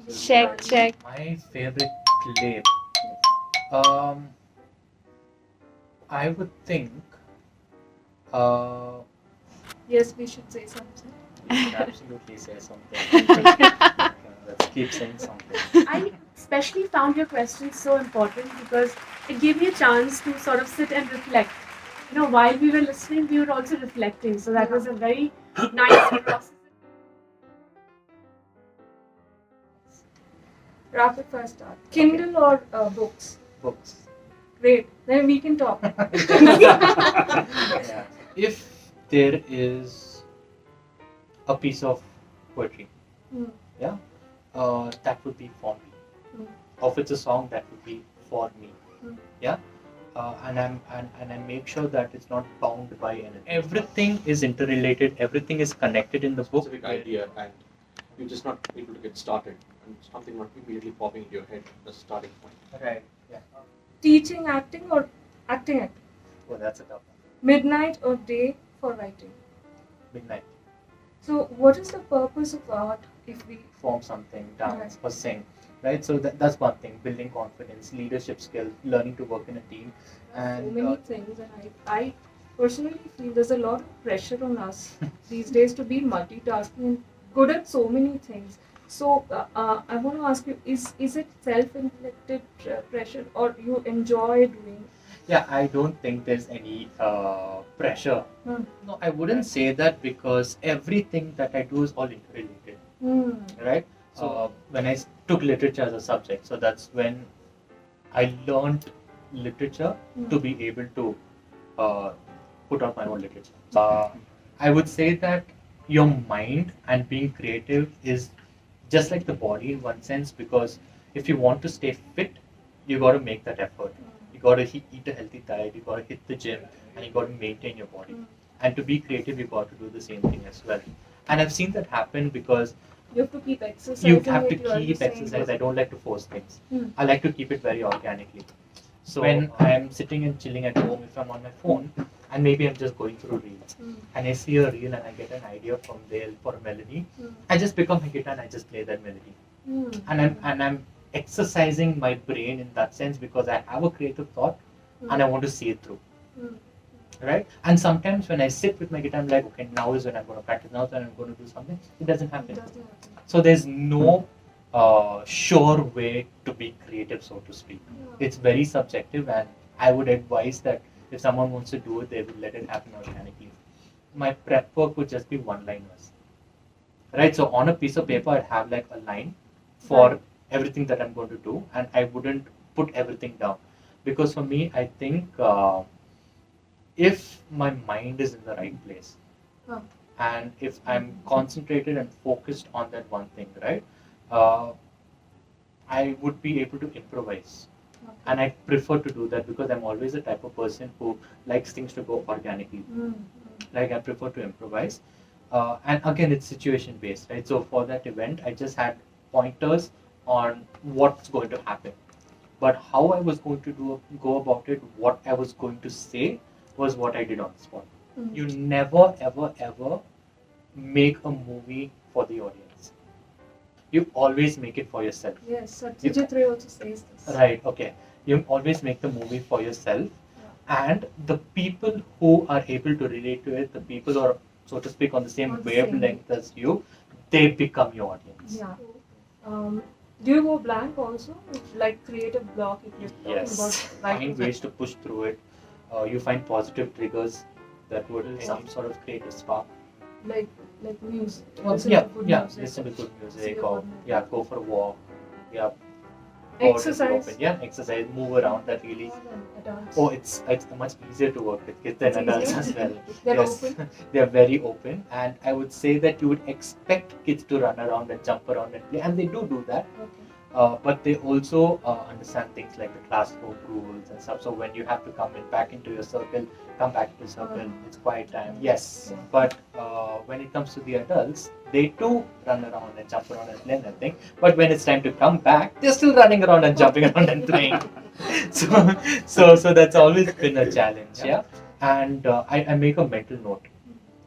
Check. My favorite clip. Um, I would think. Uh, Yes, we should say something. we should absolutely say something. Let's keep saying something. I especially found your questions so important because it gave me a chance to sort of sit and reflect. You know, while we were listening, we were also reflecting. So that was a very nice process. Rapid fire start. Kindle or books? Books. Great. Then we can talk. Yeah. If there is a piece of poetry, yeah, that would be for me. Or if it's a song, that would be for me. Yeah. And I make sure that it's not bound by anything. Everything is interrelated. Everything is connected in the book. Specific idea, and you're just not able to get started, and something not immediately popping into your head as a starting point. Right. Yeah. Teaching acting or acting? Oh, that's a tough one. Midnight or day for writing? Midnight. So, what is the purpose of art if we Form something, dance, or sing, right? So that's one thing: building confidence, leadership skills, learning to work in a team, and so many things, and I personally feel there's a lot of pressure on us these days to be multitasking and good at so many things. So I want to ask you: is it self-inflicted pressure, or you enjoy doing? Yeah, I don't think there's any pressure. No, I wouldn't say that because everything that I do is all interrelated, right? So when I took literature as a subject, so that's when I learned literature to be able to put out my own literature. I would say that your mind and being creative is just like the body in one sense, because if you want to stay fit, you got to make that effort. You got to eat a healthy diet, you got to hit the gym, and you got to maintain your body. And to be creative, you got to do the same thing as well. And I've seen that happen because you have to keep exercising. you have to keep exercise. I don't like to force things. I like to keep it very organically. So when I'm sitting and chilling at home, if I'm on my phone, and maybe I'm just going through reels, and I see a reel and I get an idea from there for a melody, I just pick up my guitar and I just play that melody. And I'm exercising my brain in that sense because I have a creative thought and I want to see it through. Right? And sometimes when I sit with my guitar, I'm like, okay, now is when I'm going to practice, now is when I'm going to do something. It doesn't happen. So there's no sure way to be creative, so to speak. It's very subjective, and I would advise that if someone wants to do it, they would let it happen organically. My prep work would just be one-liners. Right? So on a piece of paper, I'd have like a line for everything that I'm going to do, and I wouldn't put everything down. Because for me, I think if my mind is in the right place, and if I'm concentrated and focused on that one thing, right, I would be able to improvise. And I prefer to do that because I'm always the type of person who likes things to go organically. Like I prefer to improvise. And again, it's situation based, right? So for that event, I just had pointers on what's going to happen. But how I was going to go about it, what I was going to say, was what I did on the spot. You never, ever, ever make a movie for the audience. You always make it for yourself. Yes, Satyajit Ray also says this. Right, okay. You always make the movie for yourself, and the people who are able to relate to it, the people who are, so to speak, on the same wavelength as you, they become your audience. Yeah. Do you go blank also? Like creative block if you're talking Yes. about Find ways to push through it. You find positive triggers that would some sort of create a spark. like music. Listen to good music. Listen to good music, or go for a walk. Exercise. Exercise, move around. That really. Oh, it's much easier to work with kids than adults as well. They're open. They're very open, and I would say that you would expect kids to run around and jump around and play, and they do that. Okay. But they also understand things like the classroom rules and stuff. So when you have to come back into your circle, come back to the circle. It's quiet time. Yes, but when it comes to the adults, they too run around and jump around and play and everything. But when it's time to come back, they're still running around and jumping around and playing. So that's always been a challenge. Yeah, and I make a mental note.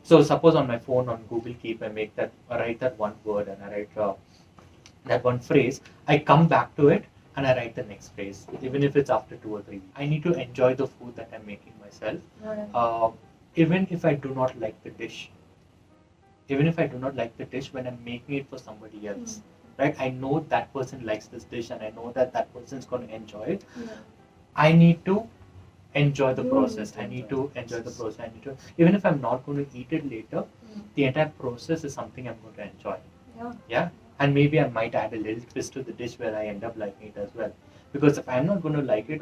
So suppose on my phone on Google Keep, I write that one word, and I write that one phrase, I come back to it and I write the next phrase, even if it's after 2 or 3 weeks. I need to enjoy the food that I'm making myself, even if I do not like the dish. Even if I do not like the dish, when I'm making it for somebody else, right? I know that person likes this dish, and I know that that person's going to enjoy it. I need to enjoy the process. I need to enjoy the process. I need to, even if I'm not going to eat it later, the entire process is something I'm going to enjoy. Yeah. And maybe I might add a little twist to the dish where I end up liking it as well. Because if I'm not going to like it,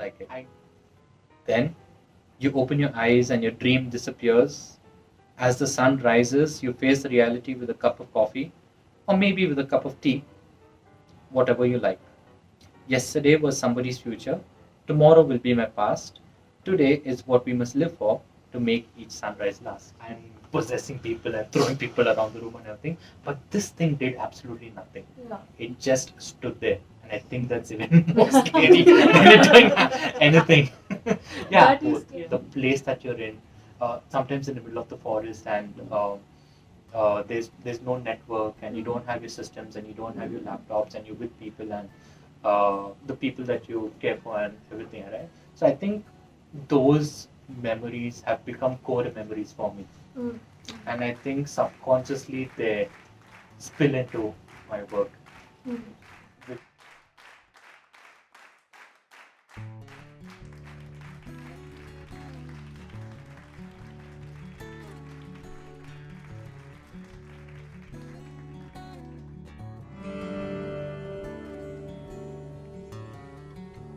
then you open your eyes and your dream disappears. As the sun rises, you face reality with a cup of coffee, or maybe with a cup of tea, whatever you like. Yesterday was somebody's future. Tomorrow will be my past. Today is what we must live for to make each sunrise last. I'm possessing people and throwing people around the room and everything, but this thing did absolutely nothing. It just stood there, and I think that's even more scary than it doing anything. The place that you're in, sometimes in the middle of the forest, and there's no network, and you don't have your systems, and you don't have your laptops, and you're with people, and the people that you care for and everything, right? So I think those memories have become core memories for me. And I think subconsciously they spill into my work.